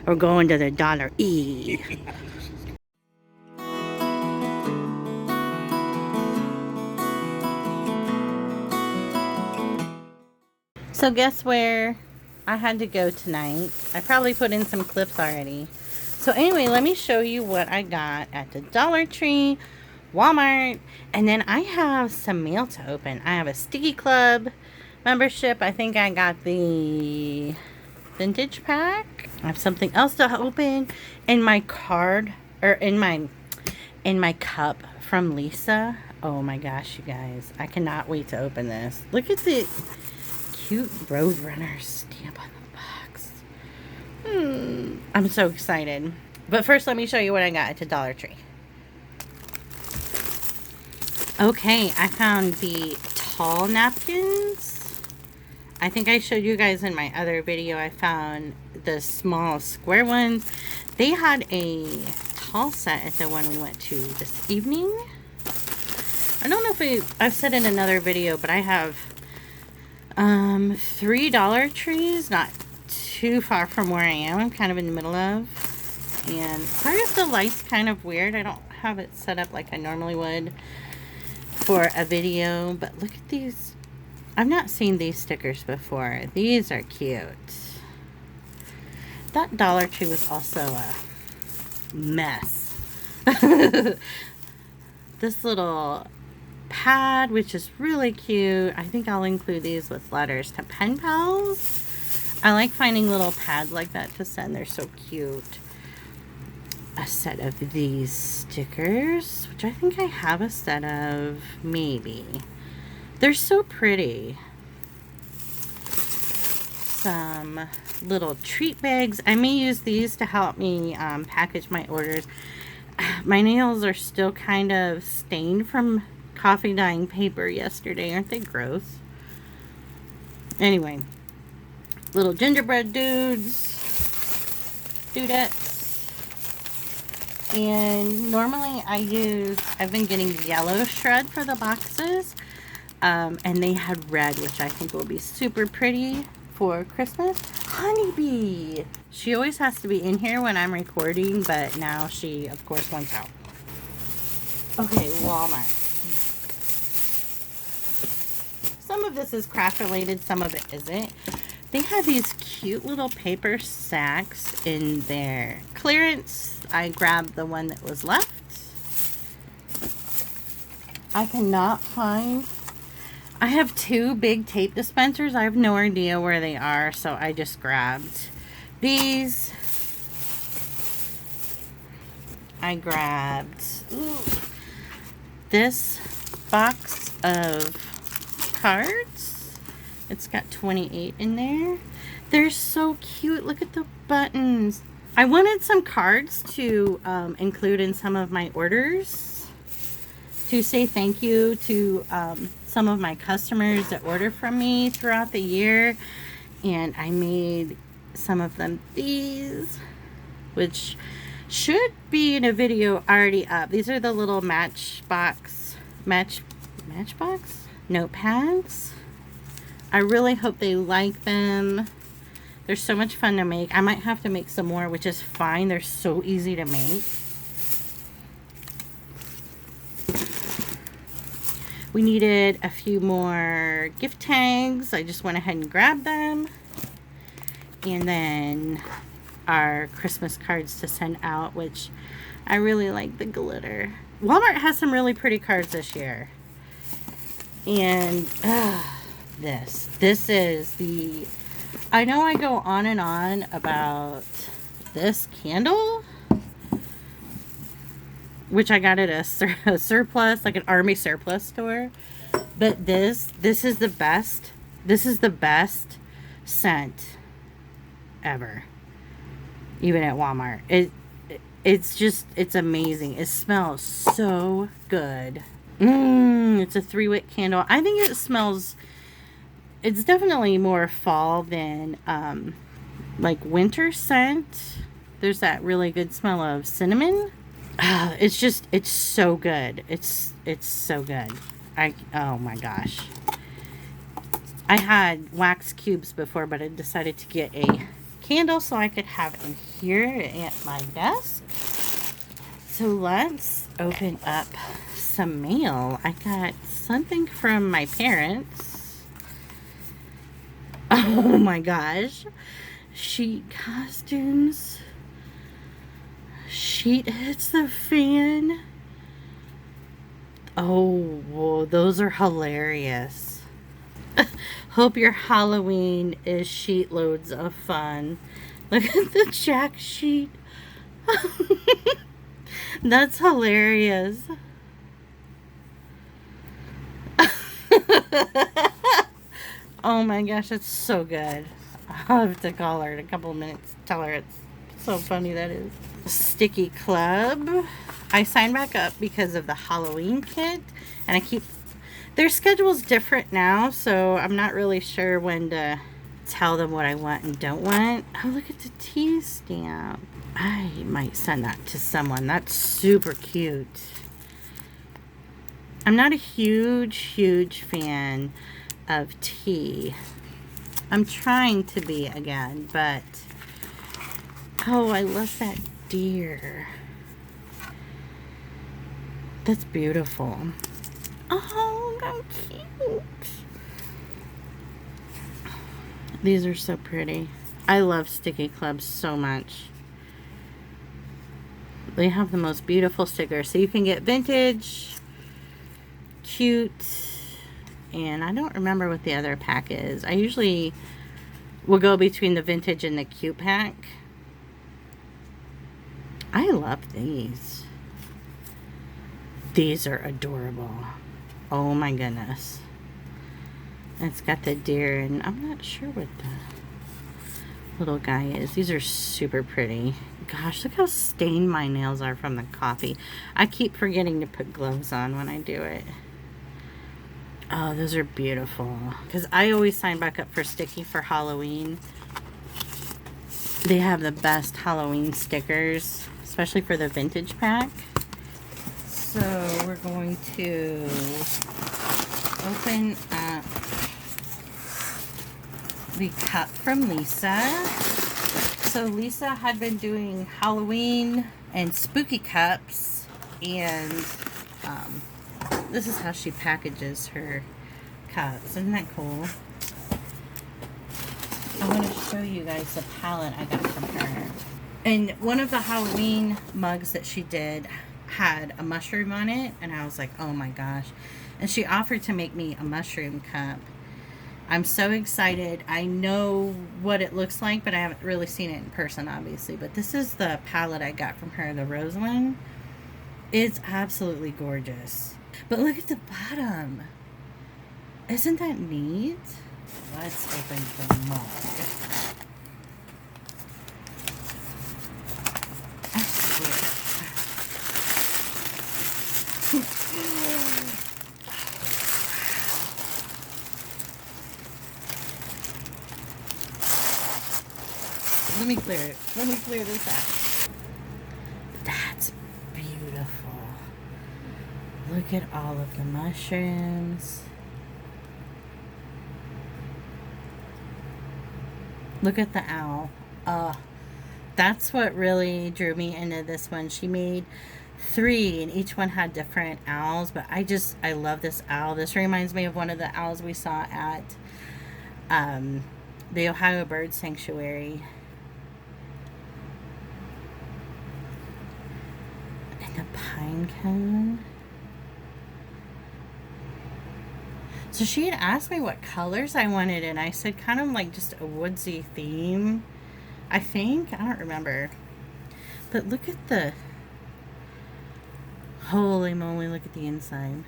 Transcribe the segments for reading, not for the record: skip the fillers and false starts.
We're going to the Dollar E. So guess where I had to go tonight? I probably put in some clips already. So anyway, let me show you what I got at the Dollar Tree, Walmart, and then I have some mail to open. I have a Sticky Club membership. I think I got the vintage pack. I have something else to open in my card, or in my cup from Lisa. Oh my gosh, you guys. I cannot wait to open this. Look at the cute Roadrunner stamp on the box. I'm so excited. But first, let me show you what I got at the Dollar Tree. Okay, I found the tall napkins. I think I showed you guys in my other video. I found the small square ones. They had a tall set at the one we went to this evening. I don't know if I've said in another video, but I have 3 Dollar Trees, not too far from where I am. I'm kind of in the middle of. And sorry if the light's kind of weird. I don't have it set up like I normally would for a video. But look at these. I've not seen these stickers before. These are cute. That Dollar Tree was also a mess. This little pad, which is really cute. I think I'll include these with letters to pen pals. I like finding little pads like that to send. They're so cute. A set of these stickers, which I think I have a set of, maybe. They're so pretty. Some little treat bags. I may use these to help me package my orders. My nails are still kind of stained from coffee dyeing paper yesterday. Aren't they gross? Anyway, little gingerbread dudettes. And normally I've been getting yellow shred for the boxes. And they had red, which I think will be super pretty for Christmas. Honeybee. She always has to be in here when I'm recording, but now she, of course, wants out. Okay, Walmart. Some of this is craft related, some of it isn't. They have these cute little paper sacks in their clearance. I grabbed the one that was left. I cannot find... I have 2 big tape dispensers. I have no idea where they are, so I just grabbed these. I grabbed this box of cards. It's got 28 in there. They're so cute. Look at the buttons. I wanted some cards to include in some of my orders to say thank you to some of my customers that order from me throughout the year. And I made some of them these, which should be in a video already up. These are the little matchbox notepads. I really hope they like them. They're so much fun to make. I might have to make some more, which is fine. They're so easy to make. We needed a few more gift tags. I just went ahead and grabbed them. And then our Christmas cards to send out, which I really like the glitter. Walmart has some really pretty cards this year. And this is the... I know I go on and on about this candle, which I got at a surplus, like an army surplus store. But this is the best. This is the best scent ever. Even at Walmart. It's amazing. It smells so good. It's a 3-wick candle. I think it smells... It's definitely more fall than like winter scent. There's that really good smell of cinnamon. It's so good. It's so good. Oh my gosh. I had wax cubes before, but I decided to get a candle so I could have in here at my desk. So let's open up some mail. I got something from my parents. Oh my gosh. Sheet costumes. Sheet hits the fan. Oh, whoa, those are hilarious. Hope your Halloween is sheet loads of fun. Look at the Jack sheet. That's hilarious. Oh my gosh, that's so good. I'll have to call her in a couple of minutes. Tell her it's so funny that is. Sticky Club. I signed back up because of the Halloween kit. And I keep... Their schedule's different now, so I'm not really sure when to tell them what I want and don't want. Oh, look at the tea stamp. I might send that to someone. That's super cute. I'm not a huge fan of tea. I'm trying to be again, but oh, I love that deer. That's beautiful. Oh, how cute. These are so pretty. I love Sticky Club so much. They have the most beautiful stickers. So you can get vintage, cute, and I don't remember what the other pack is. I usually will go between the vintage and the cute pack. I love these. These are adorable. Oh my goodness. It's got the deer, and I'm not sure what the little guy is. These are super pretty. Gosh, look how stained my nails are from the coffee. I keep forgetting to put gloves on when I do it. Oh, those are beautiful. Because I always sign back up for Sticky for Halloween. They have the best Halloween stickers, especially for the vintage pack. So we're going to open up the cup from Lisa. So Lisa had been doing Halloween and spooky cups, and this is how she packages her cups. Isn't that cool? I want to show you guys the palette I got from her. And one of the Halloween mugs that she did had a mushroom on it, and I was like, oh my gosh. And she offered to make me a mushroom cup. I'm so excited. I know what it looks like, but I haven't really seen it in person, obviously. But this is the palette I got from her, the rose one. It's absolutely gorgeous. But look at the bottom. Isn't that neat? Let's open the mug. I swear. Let me clear it. Let me clear this out. That's beautiful. Look at all of the mushrooms. Look at the owl. That's what really drew me into this one. She made 3, and each one had different owls, but I love this owl. This reminds me of one of the owls we saw at the Ohio Bird Sanctuary. And the pine cone. So she had asked me what colors I wanted, and I said kind of like just a woodsy theme, I think. I don't remember. But look at the... Holy moly, look at the inside.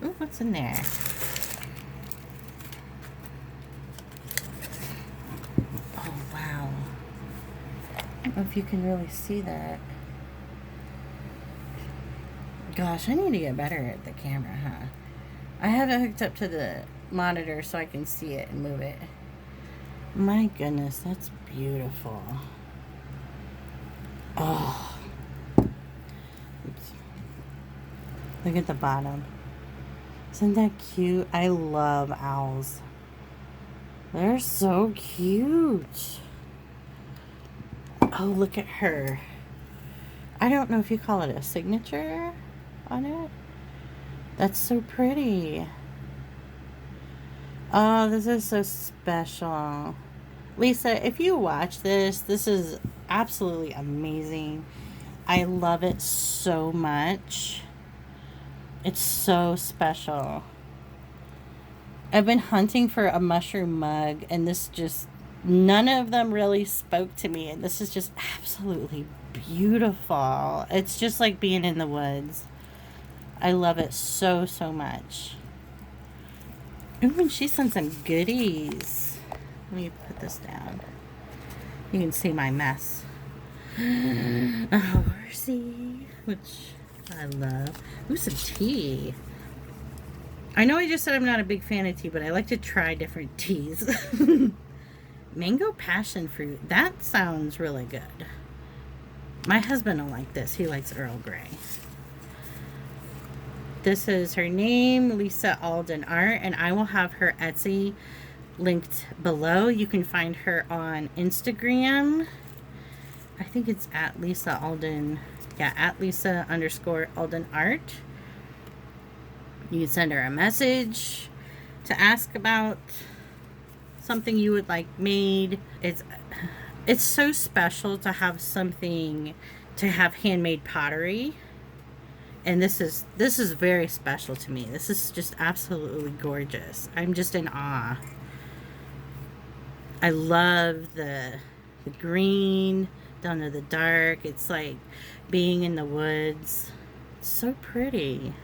Ooh, what's in there? Oh, wow. I don't know if you can really see that. Gosh, I need to get better at the camera, huh? I have it hooked up to the monitor so I can see it and move it. My goodness, that's beautiful. Oh. Oops. Look at the bottom. Isn't that cute? I love owls. They're so cute. Oh, look at her. I don't know if you call it a signature on it. That's so pretty. Oh, this is so special. Lisa, if you watch this, this is absolutely amazing. I love it so much. It's so special. I've been hunting for a mushroom mug, and this just, none of them really spoke to me, and this is just absolutely beautiful. It's just like being in the woods. I love it so, so much. Ooh, and she sent some goodies. Let me put this down. You can see my mess. A horsey, which I love. Ooh, some tea. I know I just said I'm not a big fan of tea, but I like to try different teas. Mango passion fruit. That sounds really good. My husband will like this. He likes Earl Grey. This is her name, Lisa Alden Art, and I will have her Etsy linked below. You can find her on Instagram. I think it's at Lisa Alden. Yeah, at Lisa_Alden Art. You can send her a message to ask about something you would like made. It's so special to have something, to have handmade pottery. And this is very special to me. This is just absolutely gorgeous. I'm just in awe. I love the green down to the dark. It's like being in the woods. It's so pretty.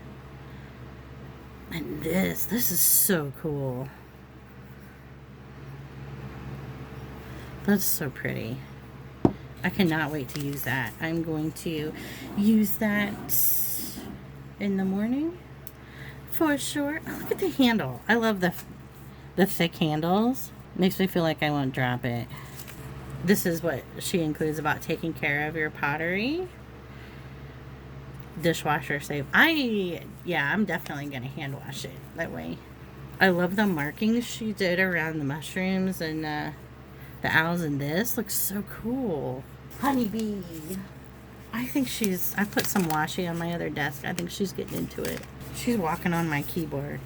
And this is so cool. That's so pretty. I cannot wait to use that. I'm going to use that in the morning for sure. Oh, look at the handle. I love the thick handles. Makes me feel like I won't drop it. This is what she includes about taking care of your pottery. Dishwasher safe. I'm definitely gonna hand wash it that way. I love the markings she did around the mushrooms and the owls, and this looks so cool. Honeybee. I put some washi on my other desk. I think she's getting into it. She's walking on my keyboard.